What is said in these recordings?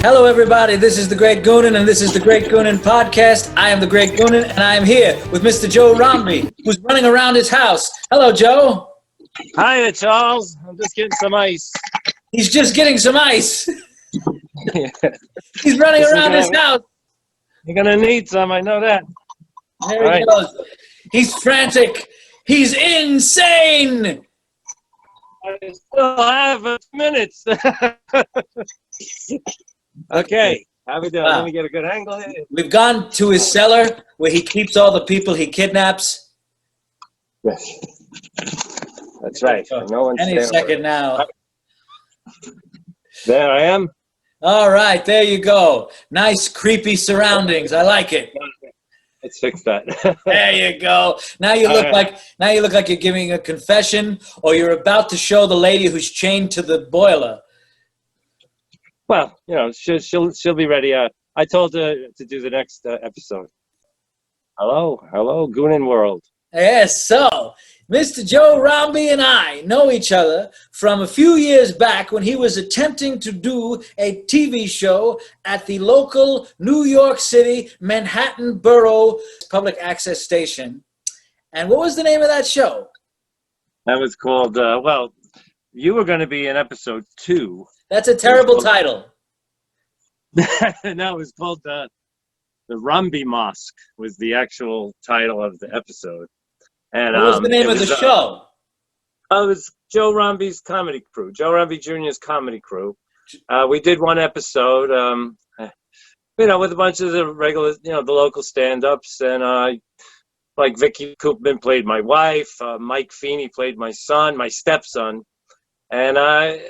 Hello, everybody. This is the Great Goonan, and this is the Great Goonan Podcast. I am the Great Goonan, and I am here with Mr. Joe Rombi, who's running around his house. Hello, Joe. Hiya, Charles. I'm just getting some ice. He's just getting some ice. He's running around his house. You're going to need some, I know that. There he goes. He's frantic. He's insane. I still have minutes. Okay, how we doing? Let me get a good angle here. We've gone to his cellar where he keeps all the people he kidnaps. Yes. That's right. No one's Any second now. There I am. All right, there you go. Nice, creepy surroundings. I like it. Let's fix that. There you go. Now you look like you're giving a confession, or you're about to show the lady who's chained to the boiler. Well, you know, she'll be ready. I told her to do the next episode. Hello, Goonan World. Yes, so Mr. Joe Rombi and I know each other from a few years back when he was attempting to do a TV show at the local New York City, Manhattan Borough public access station. And what was the name of that show? That was called, well, you were going to be in episode 2. That's a terrible title. No, it was called the Rombi Mosque was the actual title of the episode. And what was the name of the show? It was Joe Rombi's comedy crew, Joe Rombi Jr.'s comedy crew. We did one episode, you know, with a bunch of the regular, you know, the local stand-ups, and like Vicky Koopman played my wife, Mike Feeney played my son, my stepson. And,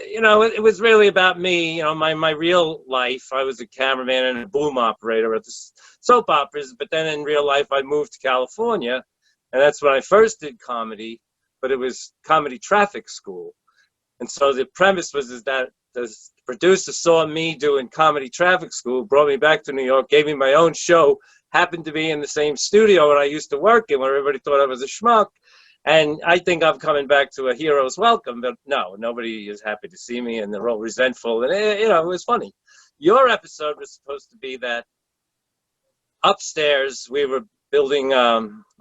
you know, it was really about me, you know, my real life. I was a cameraman and a boom operator at the soap operas, but then in real life I moved to California, and that's when I first did comedy, but it was comedy traffic school. And so the premise was that the producer saw me doing comedy traffic school, brought me back to New York, gave me my own show, happened to be in the same studio when I used to work in, where everybody thought I was a schmuck. And I think I'm coming back to a hero's welcome, but no, nobody is happy to see me, and they're all resentful. And, you know, it was funny. Your episode was supposed to be that upstairs, we were building,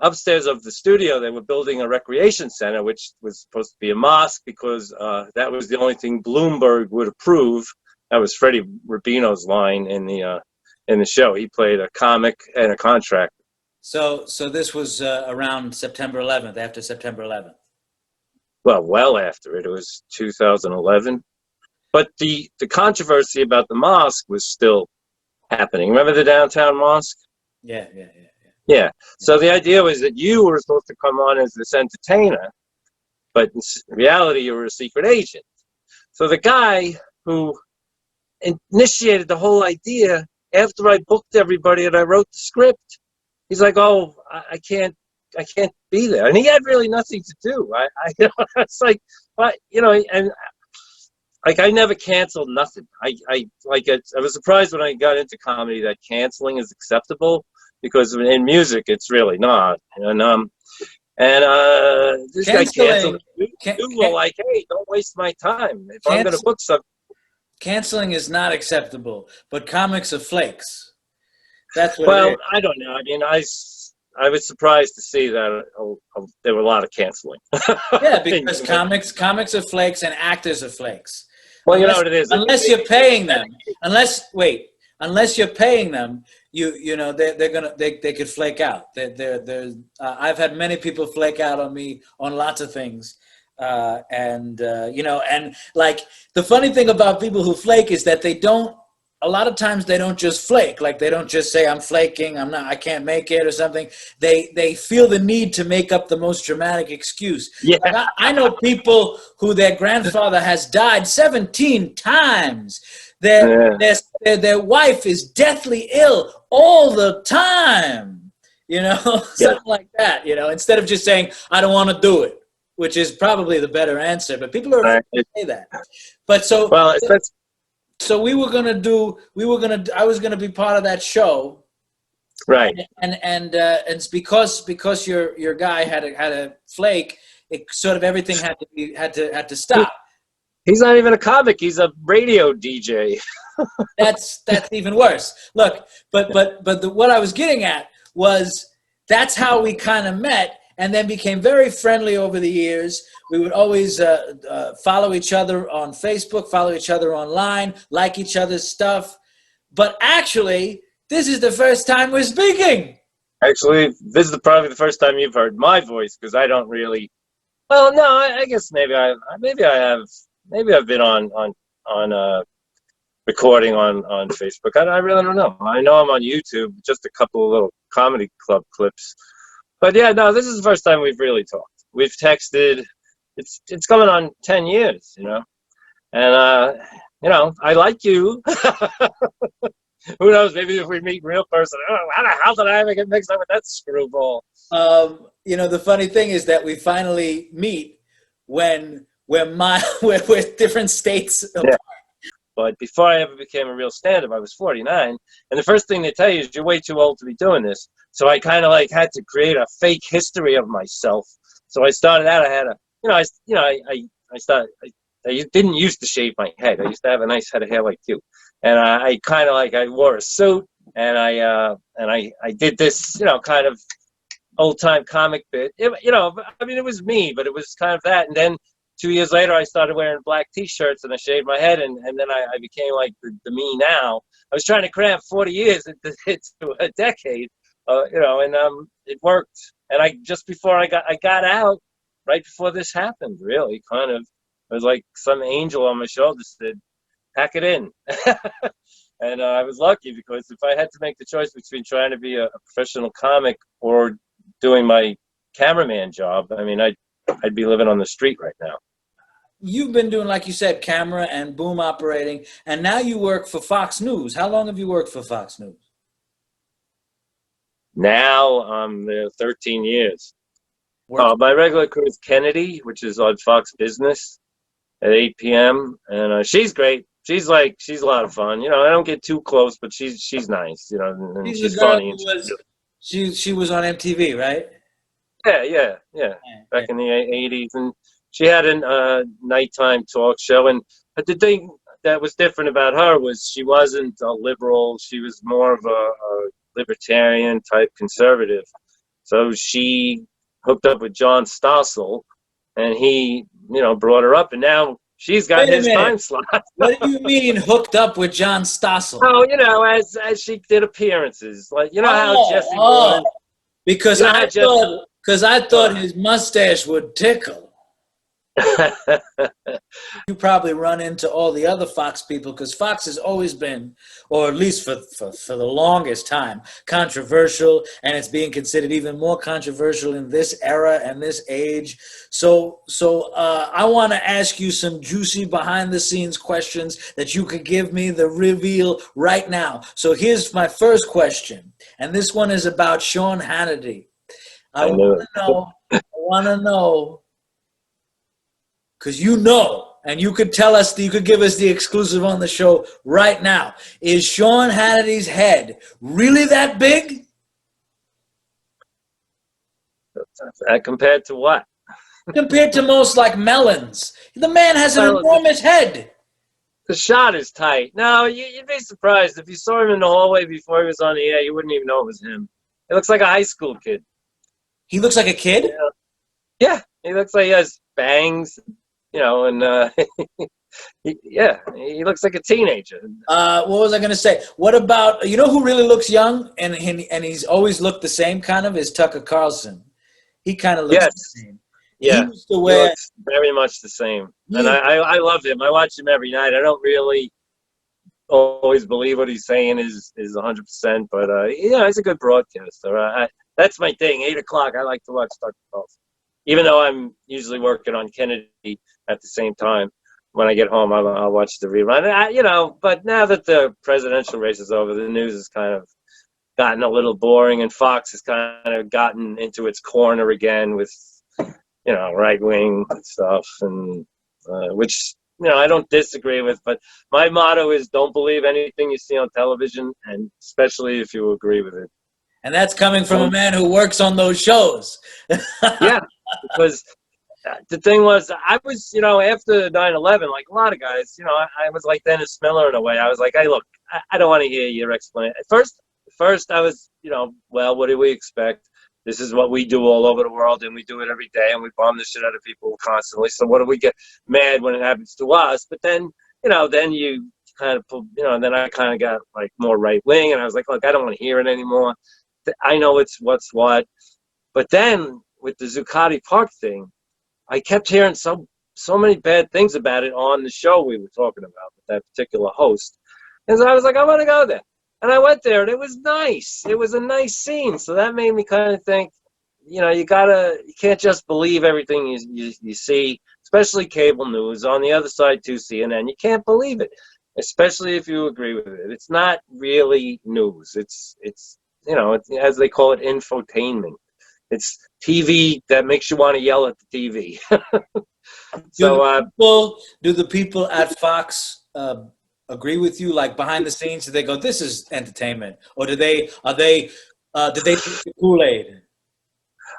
upstairs of the studio, they were building a recreation center, which was supposed to be a mosque, because that was the only thing Bloomberg would approve. That was Freddie Rubino's line in the show. He played a comic and a contractor. So this was around September 11th, after September 11th. Well after it. It was 2011. But the controversy about the mosque was still happening. Remember the downtown mosque? Yeah. So the idea was that you were supposed to come on as this entertainer, but in reality you were a secret agent. So the guy who initiated the whole idea, after I booked everybody and I wrote the script, he's like, "Oh, I can't be there," and he had really nothing to do. It's like, but you know, and like I never canceled nothing. I was surprised when I got into comedy that canceling is acceptable, because in music it's really not. And this guy canceled. You were like, "Hey, don't waste my time. If I'm going to book something." Canceling is not acceptable, but comics are flakes. That's what well, I don't know. I mean, I was surprised to see that there were a lot of canceling. Yeah, because comics are flakes and actors are flakes. Well, you know what it is. Unless you're paying them. Unless you're paying them, you know they could flake out. I've had many people flake out on me on lots of things. You know, and like the funny thing about people who flake is that a lot of times they don't just flake. Like they don't just say, "I'm flaking, I can't make it," or something. They feel the need to make up the most dramatic excuse. Yeah. Like I know people who their grandfather has died 17 times. Their wife is deathly ill all the time. You know, something like that. You know, instead of just saying, "I don't want to do it," which is probably the better answer. But people are afraid to say that. But so well, so I was gonna be part of that show, right? And it's because your guy had a flake, it sort of everything had to stop. He's not even a comic. He's a radio DJ. That's even worse. Look, what I was getting at was that's how we kind of met, and then became very friendly over the years. We would always follow each other on Facebook, follow each other online, like each other's stuff. But actually, this is the first time we're speaking. Actually, this is probably the first time you've heard my voice, because I don't really. Well, no, I guess maybe I have. Maybe I've been on recording on Facebook. I really don't know. I know I'm on YouTube, just a couple of little comedy club clips. But yeah, no, this is the first time we've really talked. We've texted. It's going on 10 years, you know. And you know, I like you. Who knows? Maybe if we meet in real person, how the hell did I ever get mixed up with that screwball? You know, the funny thing is that we finally meet when we're different states. Yeah. But before I ever became a real stand-up, I was 49, and the first thing they tell you is you're way too old to be doing this. So I kind of like had to create a fake history of myself. So I started out. I had I didn't used to shave my head. I used to have a nice head of hair like you, and I kind of like I wore a suit, and I did this, you know, kind of old-time comic bit. You know, I mean, it was me, but it was kind of that. And then 2 years later, I started wearing black T-shirts, and I shaved my head, and then I became like the me now. I was trying to cram 40 years into a decade, you know, and it worked. And I just before I got out, right before this happened, really, kind of, it was like some angel on my shoulder said, "Pack it in." And I was lucky, because if I had to make the choice between trying to be a professional comic or doing my cameraman job, I mean, I'd be living on the street right now. You've been doing, like you said, camera and boom operating, and now you work for Fox News. How long have you worked for Fox News? Now I'm there 13 years. My regular crew is Kennedy, which is on Fox Business at 8 p.m. And she's great. She's a lot of fun. You know, I don't get too close, but she's nice. You know, and she's funny. She was on MTV, right? Yeah. Back in the 80s, and she had a nighttime talk show. And but the thing that was different about her was she wasn't a liberal. She was more of a libertarian type conservative. So she hooked up with John Stossel, and he, you know, brought her up, and now she's got his time slot. What do you mean hooked up with John Stossel? Oh, you know, as she did appearances, like, you know how Jesse was. Because I thought his mustache would tickle. You probably run into all the other Fox people, because Fox has always been, or at least for the longest time, controversial, and it's being considered even more controversial in this era and this age. So I want to ask you some juicy behind-the-scenes questions that you could give me the reveal right now. So here's my first question, and this one is about Sean Hannity. I want to know, because you know, and you could tell us, you could give us the exclusive on the show right now. Is Sean Hannity's head really that big? Compared to what? Compared to most, like, melons. The man has an enormous head. The shot is tight. No, you'd be surprised. If you saw him in the hallway before he was on the air, you wouldn't even know it was him. He looks like a high school kid. He looks like a kid? Yeah, he looks like he has bangs, you know, and he looks like a teenager. What was I going to say? What about, you know who really looks young and he's always looked the same kind of, is Tucker Carlson. He kind of looks the same. Yeah, he used to wear, he looks very much the same. And I love him. I watch him every night. I don't really always believe what he's saying is 100%, but yeah, he's a good broadcaster. That's my thing. 8 o'clock, I like to watch Tucker Carlson. Even though I'm usually working on Kennedy at the same time, when I get home, I'll watch the rerun. You know, but now that the presidential race is over, the news has kind of gotten a little boring, and Fox has kind of gotten into its corner again with, you know, right-wing stuff, and which, you know, I don't disagree with. But my motto is, don't believe anything you see on television, and especially if you agree with it. And that's coming from a man who works on those shows. Yeah, because The thing was, I was, after 9/11, like a lot of guys, I was like Dennis Miller in a way. I was like, hey, look, I don't want to hear your explanation. First, I was, well, what do we expect? This is what we do all over the world, and we do it every day, and we bomb the shit out of people constantly. So what do we get mad when it happens to us? But then, then you kind of, then I kind of got like more right wing, and I was like, look, I don't want to hear it anymore. I know it's what's what. But then with the Zuccotti Park thing, I kept hearing so many bad things about it on the show we were talking about with that particular host. And so I was like, I want to go there. And I went there, and it was nice. It was a nice scene. So that made me kind of think, you can't just believe everything you see, especially cable news. On the other side, too, CNN, you can't believe it, especially if you agree with it. It's not really news. It's as they call it, infotainment. It's TV that makes you want to yell at the TV. Do the people at Fox agree with you? Like behind the scenes, do they go, "This is entertainment," or did they drink the Kool-Aid?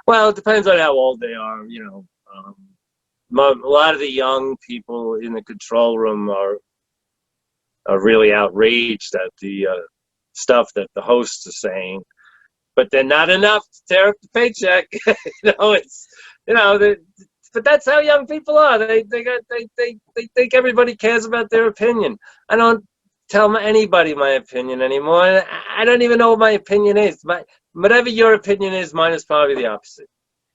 Well, it depends on how old they are. A lot of the young people in the control room are really outraged at the stuff that the hosts are saying. But they're not enough to tear up the paycheck. But that's how young people are. They think everybody cares about their opinion. I don't tell anybody my opinion anymore. I don't even know what my opinion is. Whatever your opinion is, mine is probably the opposite.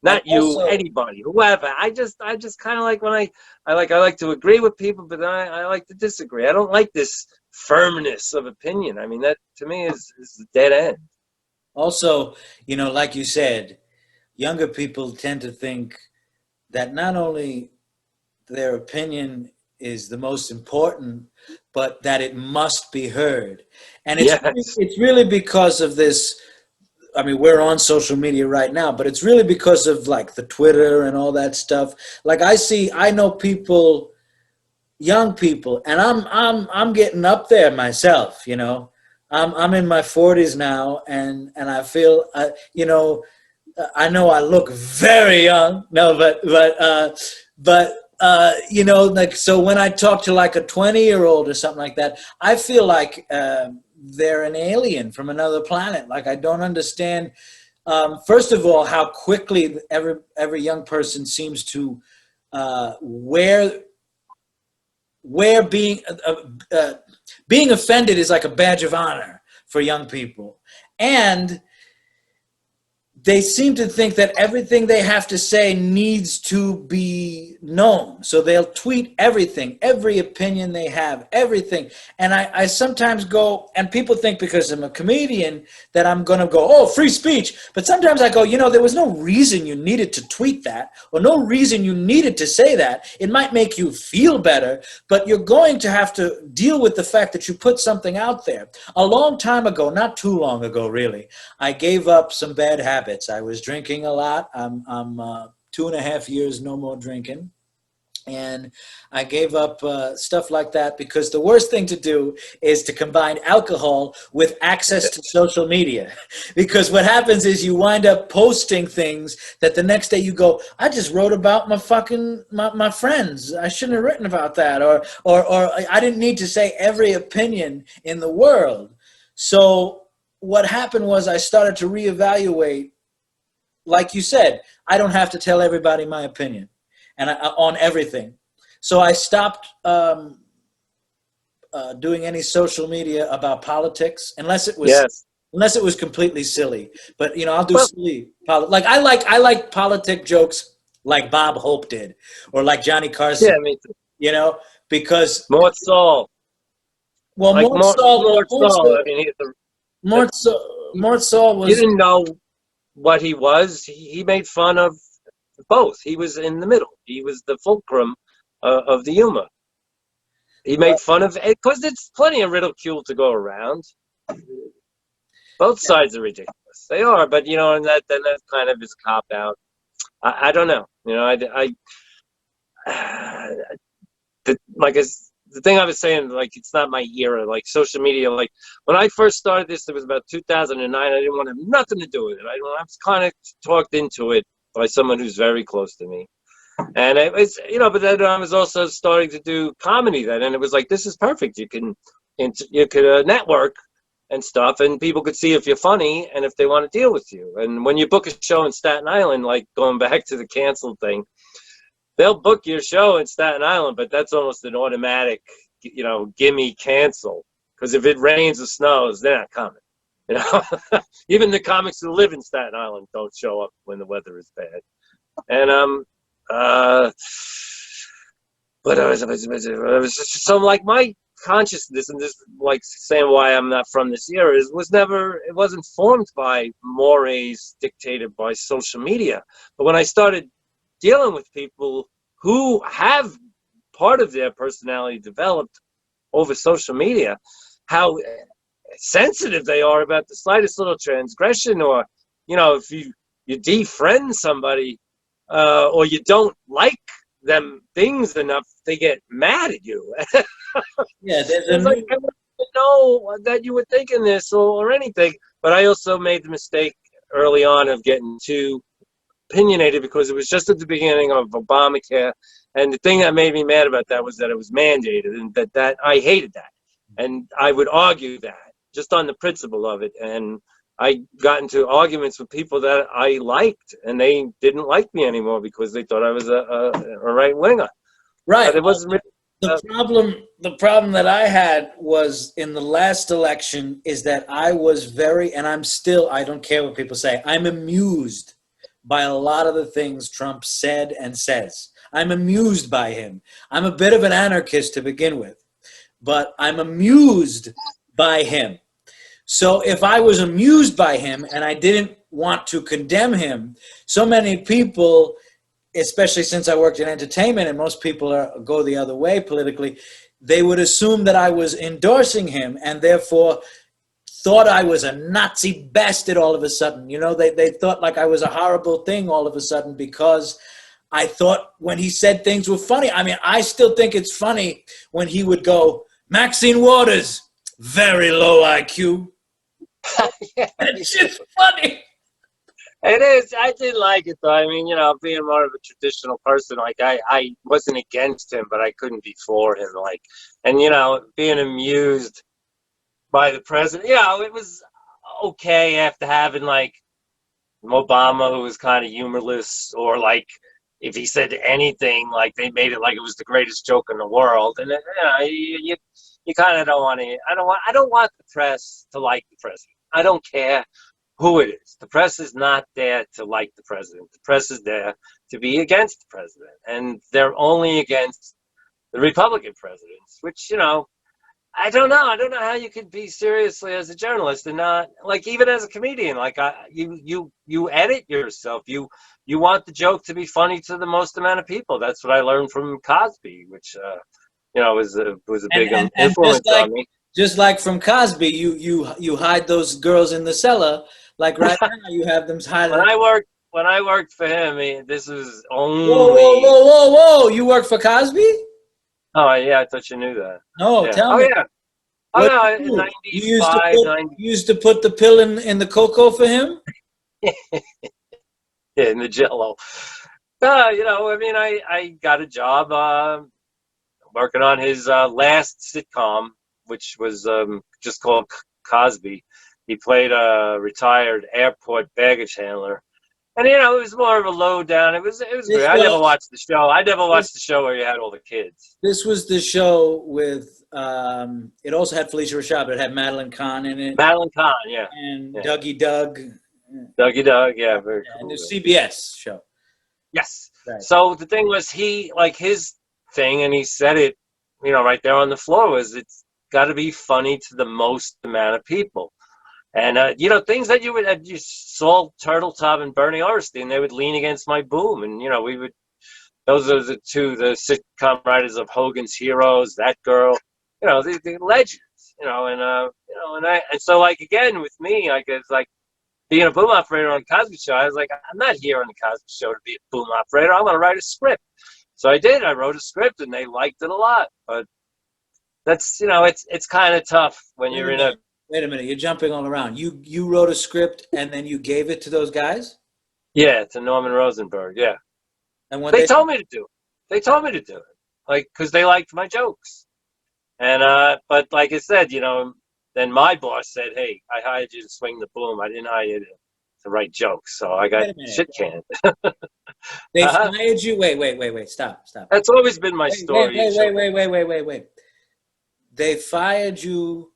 Not you, anybody, whoever. I just kind of like when I like to agree with people, but then I like to disagree. I don't like this firmness of opinion. I mean, that to me is a dead end. Also, like you said, younger people tend to think that not only their opinion is the most important, but that it must be heard. And it's really because of this. I mean, we're on social media right now, but it's really because of like the Twitter and all that stuff. Like I know people, young people, and I'm getting up there myself, I'm in my 40s now, and I feel, I know I look very young. No, but like, so when I talk to like a 20-year-old or something like that, I feel like they're an alien from another planet. Like I don't understand. First of all, how quickly every young person seems to wear being offended is like a badge of honor for young people. And they seem to think that everything they have to say needs to be known. So they'll tweet everything, every opinion they have, everything. And I sometimes go, and people think because I'm a comedian that I'm going to go, oh, free speech. But sometimes I go, there was no reason you needed to tweet that, or no reason you needed to say that. It might make you feel better, but you're going to have to deal with the fact that you put something out there. A long time ago, not too long ago, really, I gave up some bad habits. I was drinking a lot. I'm 2.5 years no more drinking. And I gave up stuff like that because the worst thing to do is to combine alcohol with access to social media. Because what happens is you wind up posting things that the next day you go, I just wrote about my friends. I shouldn't have written about that. Or I didn't need to say every opinion in the world. So what happened was I started to reevaluate. Like you said, I don't have to tell everybody my opinion on everything. So I stopped doing any social media about politics unless it was completely silly. But I'll do silly like I like politic jokes like Bob Hope did, or like Johnny Carson. Yeah, me too. Because Mort Saul. Well, like Mort Saul. I mean, Mort Saul was. You didn't know what he was. He made fun of both. He was in the middle. He was the fulcrum of the humor. He made fun of it because it's plenty of ridicule to go around. Both sides are ridiculous. They are, but and that kind of is a cop out. I don't know. The thing I was saying, like, it's not my era, like social media. Like when I first started this, it was about 2009. I didn't want to have nothing to do with it. I was kind of talked into it by someone who's very close to me. And it was, but then I was also starting to do comedy then, and it was like, this is perfect. You could network and stuff, and people could see if you're funny and if they want to deal with you. And when you book a show in Staten Island, like going back to the canceled thing, they'll book your show in Staten Island, but that's almost an automatic, gimme cancel. Because if it rains or snows, they're not coming. Even the comics who live in Staten Island don't show up when the weather is bad. And but I was just, so like my consciousness, and this like saying why I'm not from this era, it wasn't formed by mores dictated by social media. But when I started dealing with people who have part of their personality developed over social media, how sensitive they are about the slightest little transgression, or if you defriend somebody, or you don't like them things enough, they get mad at you. Yeah, it's like, I didn't know that you were thinking this or anything. But I also made the mistake early on of getting too opinionated, because it was just at the beginning of Obamacare, and the thing that made me mad about that was that it was mandated, and that I hated that, and I would argue that just on the principle of it. And I got into arguments with people that I liked, and they didn't like me anymore because they thought I was a right winger. Right. But it wasn't really, The problem that I had was in the last election is that I was and I'm still, I don't care what people say, I'm amused by a lot of the things Trump said and says. I'm amused by him. I'm a bit of an anarchist to begin with, but I'm amused by him. So if I was amused by him and I didn't want to condemn him, so many people, especially since I worked in entertainment and most people go the other way politically, they would assume that I was endorsing him and therefore thought I was a Nazi bastard all of a sudden. They thought like I was a horrible thing all of a sudden because I thought when he said things were funny. I mean, I still think it's funny when he would go, Maxine Waters, very low IQ. yeah. It's just funny. It is. I did like it, though. I mean, being more of a traditional person, like I wasn't against him, but I couldn't be for him. Like, and being amused by the president, it was okay after having like Obama, who was kind of humorless, or like if he said anything, like they made it like it was the greatest joke in the world. And you kind of don't want to. I don't want the press to like the president. I don't care who it is. The press is not there to like the president. The press is there to be against the president, and they're only against the Republican presidents, which I don't know. I don't know how you could be seriously as a journalist and not, like, even as a comedian. Like, you edit yourself. You want the joke to be funny to the most amount of people. That's what I learned from Cosby, which was a big influence on me. Just like from Cosby, you hide those girls in the cellar. Like right now, you have them hiding. When I worked for him, this was only. Whoa! You worked for Cosby? Oh yeah, I thought you knew that. No, yeah. Tell me. Yeah. Oh no, in 95, you used to put the pill in the cocoa for him? Yeah, in the Jello. I mean, I got a job working on his last sitcom, which was just called Cosby. He played a retired airport baggage handler. And it was more of a low down. It was great. I never watched the show. I never watched the show where you had all the kids. This was the show with it also had Felicia Rashad, but it had Madeline Kahn in it. Madeline Kahn, yeah. And Dougie Doug. Dougie Doug, yeah, very cool. And the CBS show. Yes. Right. So the thing was, his thing, and he said it, right there on the floor, was it's got to be funny to the most amount of people. And, things that you saw Turtletop and Bernie Orestein, they would lean against my boom. And, those are the sitcom writers of Hogan's Heroes, That Girl, the legends, and so, like, again, with me, I guess, like, being a boom operator on the Cosby Show, I was like, I'm not here on the Cosby Show to be a boom operator. I want to write a script. So I did. I wrote a script, and they liked it a lot. But that's, it's kind of tough when you're in a... Wait a minute, you're jumping all around. You wrote a script and then you gave it to those guys? Yeah, to Norman Rosenberg, yeah. And when They told me to do it. They told me to do it, like, because they liked my jokes. And but like I said, then my boss said, "Hey, I hired you to swing the boom. I didn't hire you to write jokes, so I got wait a minute. shit canned." They uh fired you. Wait. Stop. That's always been my Wait, wait, story in wait, show. wait. They fired you.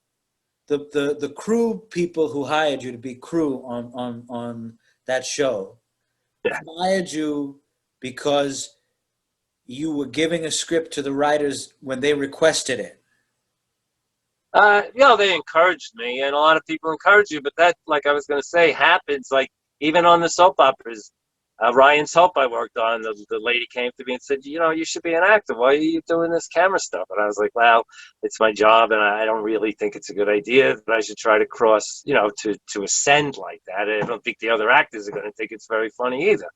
The crew people who hired you to be crew on that show Yeah. fired you because you were giving a script to the writers when they requested it. They encouraged me, and a lot of people encourage you, but that, like I was going to say, happens. Like even on the soap operas, Ryan's Hope I worked on, the lady came to me and said, "You should be an actor. Why are you doing this camera stuff?" And I was like, "Well, it's my job, and I don't really think it's a good idea that I should try to cross, to ascend like that. I don't think the other actors are going to think it's very funny either."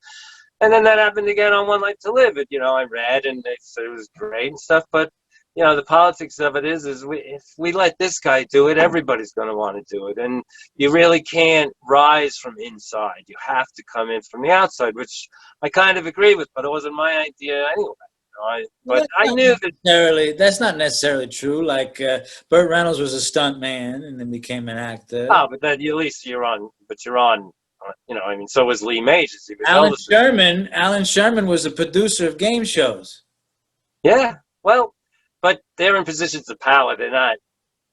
And then that happened again on One Life to Live. And, I read and they said it was great and stuff. But, the politics of it is if we let this guy do it, everybody's going to want to do it. And you really can't rise from inside. You have to come in from the outside, which I kind of agree with, but it wasn't my idea anyway. But I knew that. That's not necessarily true. Like Burt Reynolds was a stunt man and then became an actor. Oh, but then at least you're on. So was Lee Majors. He was Alan Sherman was a producer of game shows. Yeah, well, but they're in positions of power. They're not.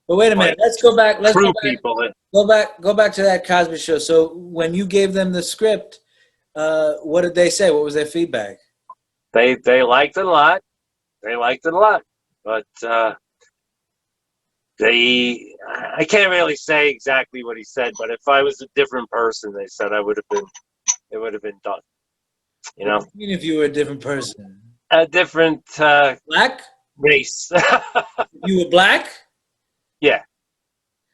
But wait a minute. Let's go back. People. Go back to that Cosby Show. So when you gave them the script, what did they say? What was their feedback? They liked it a lot. But I can't really say exactly what he said. But if I was a different person, they said it would have been done. What do you mean if you were a different person? A different black race. You were black? Yeah.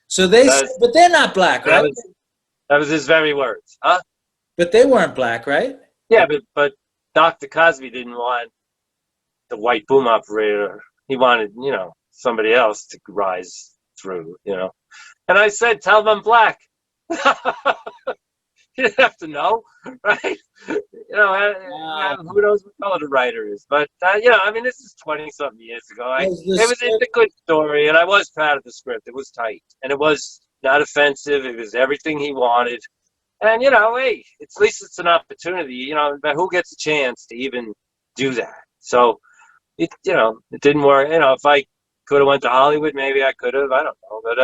So but they're not black, right? That was his very words, huh? But they weren't black, right? Yeah, but Dr. Cosby didn't want the white boom operator. He wanted, somebody else to rise through, And I said, "Tell them I'm black." You didn't have to know, right? Wow. Who knows what color the writer is? But this is 20-something years ago. It's a good story, and I was proud of the script. It was tight, and it was not offensive. It was everything he wanted, and hey, at least it's an opportunity. But who gets a chance to even do that? So it didn't work. If I could have went to Hollywood, maybe I could have. I don't know, but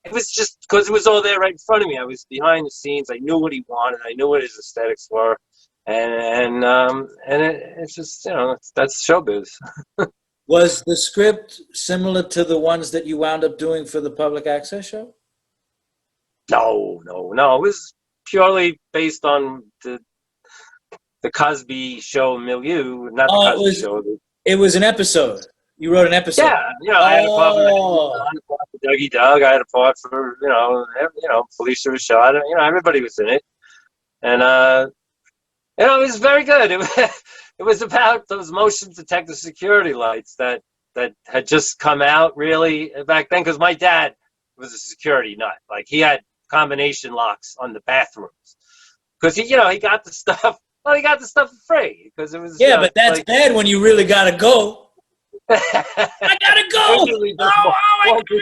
it was just because it was all there right in front of me. I was behind the scenes. I knew what he wanted. I knew what his aesthetics were, and it's just that's showbiz. Was the script similar to the ones that you wound up doing for the public access show? No. It was purely based on the Cosby Show milieu, not the Cosby Show. It was an episode. You wrote an episode. Yeah, I had a part for Dougie Doug. I had a part for Felicia Rashad. Everybody was in it, and it was very good. It was about those motion detector security lights that had just come out really back then. Because my dad was a security nut. Like he had combination locks on the bathrooms because he got the stuff. Well, he got the stuff for free because it was. Yeah, but that's bad when you really gotta go. I gotta go. I gotta go.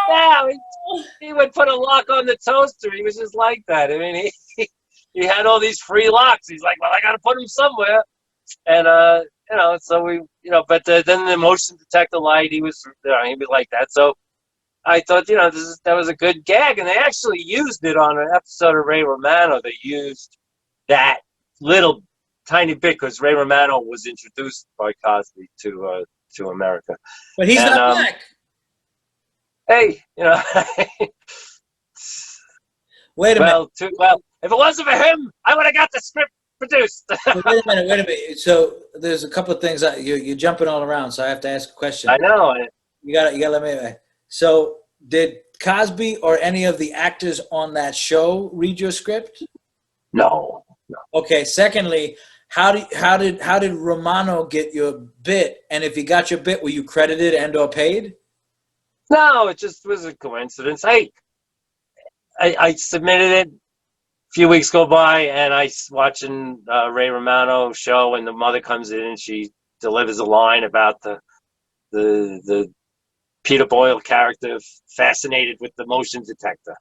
Yeah, he would put a lock on the toaster. He was just like that. I mean, he had all these free locks. He's like, well, I gotta put them somewhere. And so we, but then the motion detector light, he was like that. So I thought, that was a good gag, and they actually used it on an episode of Ray Romano. They used that little tiny bit because Ray Romano was introduced by Cosby to America. But he's not black. Hey, Wait a minute. Well, if it wasn't for him, I would have got the script produced. Wait a minute. So there's a couple of things you're jumping all around, so I have to ask a question. I know. You gotta let me. So did Cosby or any of the actors on that show read your script? No. Okay. Secondly, how did Romano get your bit? And if he got your bit, were you credited and or paid? No, it just was a coincidence. I submitted it few weeks go by, and I watching Ray Romano show, and the mother comes in and she delivers a line about the Peter Boyle character fascinated with the motion detector.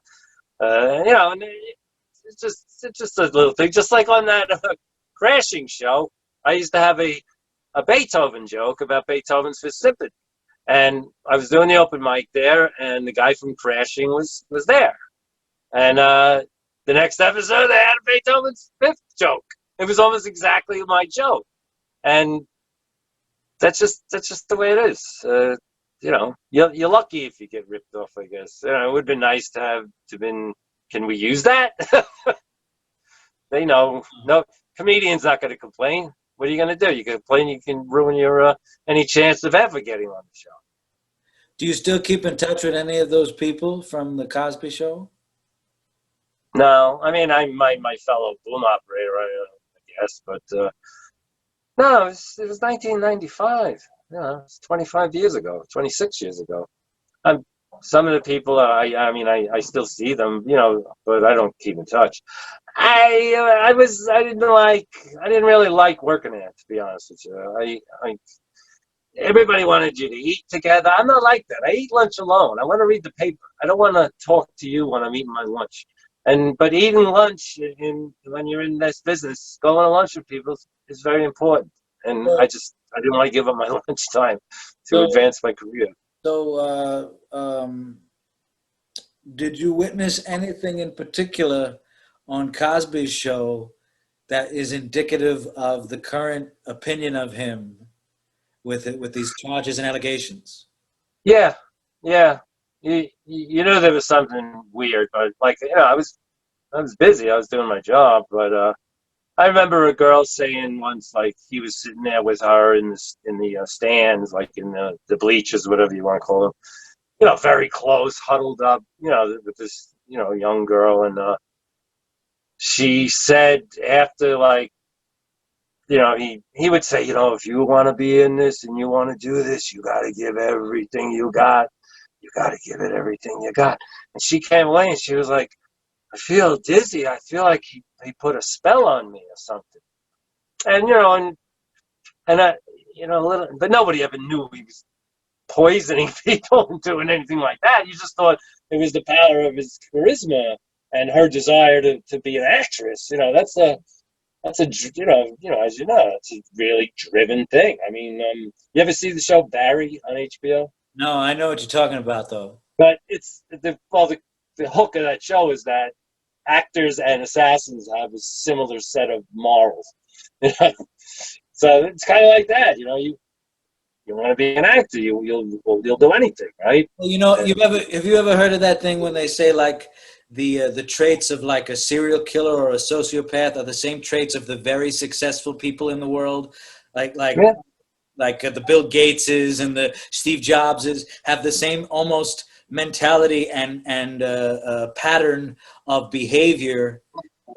And it's just a little thing. Just like on that Crashing show, I used to have a Beethoven joke about Beethoven's Fifth Symphony, and I was doing the open mic there, and the guy from Crashing was there, and the next episode they had Beethoven's Fifth joke. It was almost exactly my joke, and that's just the way it is. You're lucky if you get ripped off, I guess. It would have been nice to have been. Can we use that? They know. No comedian's not going to complain. What are you going to do? You can complain. You can ruin your any chance of ever getting on the show. Do you still keep in touch with any of those people from the Cosby Show? No, I mean my fellow boom operator, I guess, but no, it was 1995. It's 25 years ago, 26 years ago. Some of the people, I still see them, but I don't keep in touch. I didn't really like working there, to be honest with you. Everybody wanted you to eat together. I'm not like that. I eat lunch alone. I want to read the paper. I don't want to talk to you when I'm eating my lunch. But eating lunch when you're in this business, going to lunch with people is very important. And I didn't want to give up my lunch time to advance my career. So, did you witness anything in particular on Cosby's show that is indicative of the current opinion of him with these charges and allegations? Yeah. You know there was something weird, but I was busy. I was doing my job, but I remember a girl saying once, like, he was sitting there with her in the stands, like in the bleachers, whatever you want to call them, very close, huddled up, with this, young girl. And she said after, like, he would say, if you want to be in this and you want to do this, you got to give everything you got. You got to give it everything you got. And she came away and she was like, I feel dizzy. I feel like he put a spell on me or something. And but nobody ever knew he was poisoning people and doing anything like that. You just thought it was the power of his charisma and her desire to be an actress. That's a as you know, it's a really driven thing. I mean, you ever see the show Barry on HBO? No, I know what you're talking about, though. But it's the hook of that show is that actors and assassins have a similar set of morals. So it's kind of like that, you want to be an actor, you'll do anything, right? Well, have you ever heard of that thing when they say, like, the traits of, like, a serial killer or a sociopath are the same traits of the very successful people in the world, like the Bill Gateses and the Steve Jobses have the same almost mentality and pattern of behavior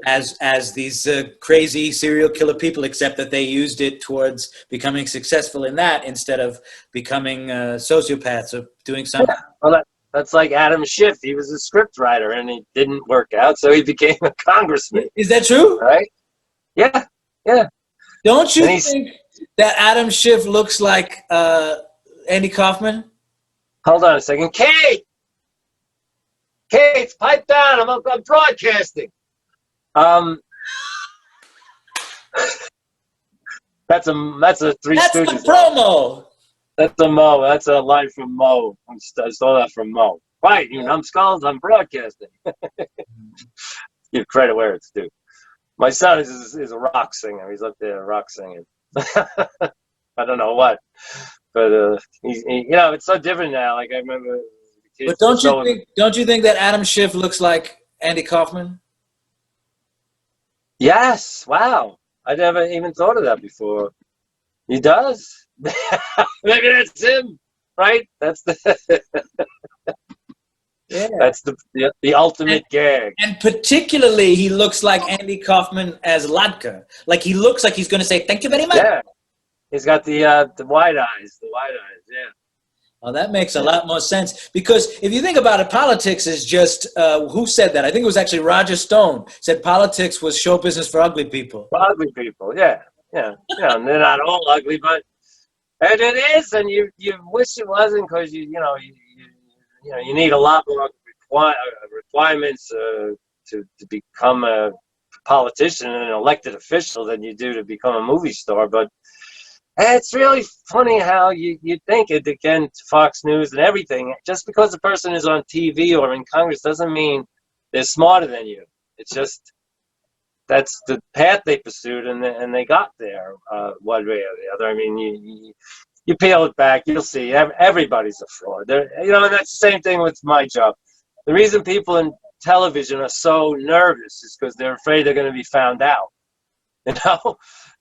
as these crazy serial killer people, except that they used it towards becoming successful in that instead of becoming sociopaths or doing something. Yeah. Well, that's like Adam Schiff. He was a script writer and he didn't work out, so he became a congressman. Is that true? Right? Yeah. Don't you think that Adam Schiff looks like Andy Kaufman? Hold on a second. Kate, pipe down. I'm broadcasting. That's a Three Stooges. That's the promo. That's a Mo. That's a line from Mo. I stole that from Mo. Right, you numbskulls. I'm broadcasting. Give credit where it's due. My son is a rock singer. He's up there rock singing. I don't know what, but it's so different now. Like I remember. But don't you think that Adam Schiff looks like Andy Kaufman? Yes. Wow. I never even thought of that before. He does. Maybe that's him, right? That's the. Yeah. That's the ultimate gag. And particularly, he looks like Andy Kaufman as Latka. Like he looks like he's going to say, "Thank you very much." Yeah. He's got the wide eyes. The wide eyes. Yeah. Oh, that makes a lot more sense, because if you think about it, politics is just, who said that? I think it was actually Roger Stone said politics was show business for ugly people. For ugly people, yeah. And they're not all ugly, but and it is, and you wish it wasn't, because you need a lot more requirements to become a politician and an elected official than you do to become a movie star. But it's really funny how you think it, again, to Fox News and everything, just because a person is on TV or in Congress doesn't mean they're smarter than you. It's just that's the path they pursued, and they got there one way or the other. I mean, you peel it back, you'll see everybody's a fraud. And that's the same thing with my job. The reason people in television are so nervous is because they're afraid they're going to be found out.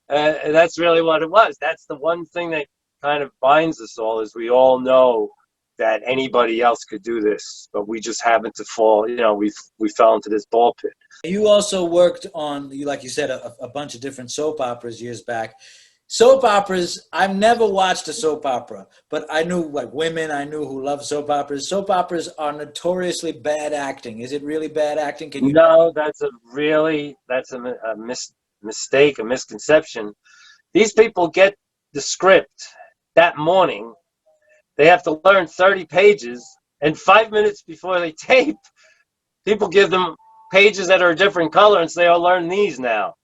That's really what it was. That's the one thing that kind of binds us all, is we all know that anybody else could do this, but we just happen to fall. We fell into this ball pit. You also worked on, like you said, a bunch of different soap operas years back. Soap operas, I've never watched a soap opera, but I knew women I knew who love soap operas. Soap operas are notoriously bad acting. Is it really bad acting? No, that's a mistake, a misconception. These people get the script that morning. They have to learn 30 pages, and 5 minutes before they tape, people give them pages that are a different color and say, "Oh, learn these now."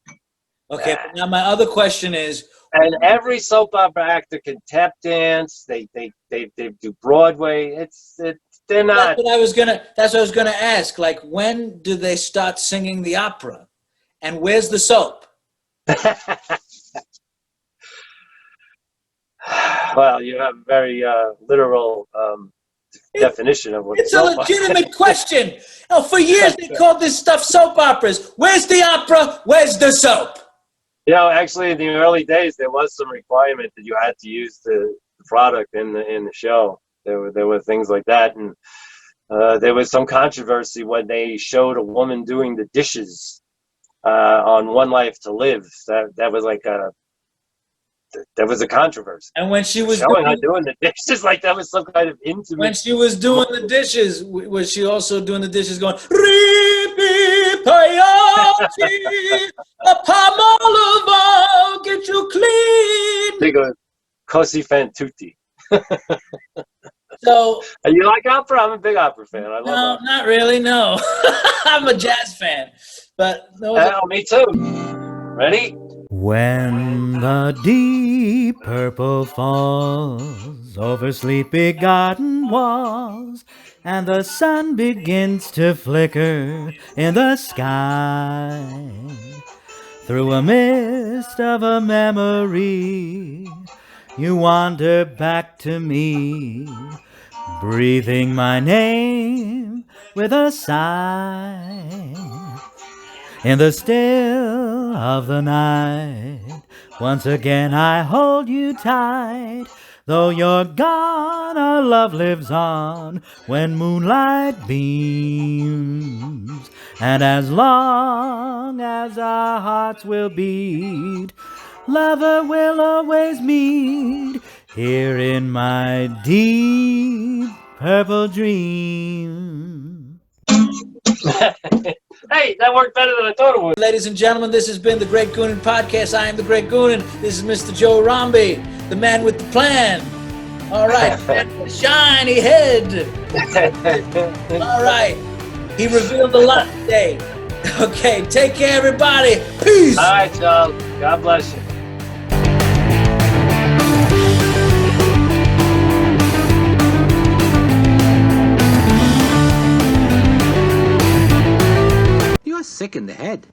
Okay, but now my other question is, and every soap opera actor can tap dance. They do Broadway. They're not. That's what I was gonna ask. Like, when do they start singing the opera, and where's the soap? Well, you have a very literal definition of what it's a legitimate question. For years they called this stuff soap operas. Where's the opera? Where's the soap? Actually, in the early days, there was some requirement that you had to use the product in the show. There were things like that, and there was some controversy when they showed a woman doing the dishes on One Life to Live. That was like there was a controversy. And when she was showing her doing the dishes, like that was some kind of intimate. When she was doing the dishes, was she also doing the dishes going, "Ripi Payati, a Palmolive, I'll get you clean"? They go, "Cosi fan tutti." So, you like opera? I'm a big opera fan. I love opera. Not really, no. I'm a jazz fan. But me too. Ready? When the deep purple falls over sleepy garden walls, and the sun begins to flicker in the sky, through a mist of a memory, you wander back to me, breathing my name with a sigh. In the still of the night, once again I hold you tight. Though you're gone, our love lives on when moonlight beams. And as long as our hearts will beat, lover will always meet here in my deep purple dream. Hey, that worked better than I thought it would. Ladies and gentlemen, this has been the Great Goonan Podcast. I am the Great Goonan. This is Mr. Joe Rombi, the man with the plan. All right, man with a shiny head. All right, he revealed a lot today. Okay, take care, everybody. Peace. All right, Joe. God bless you. Sick in the head.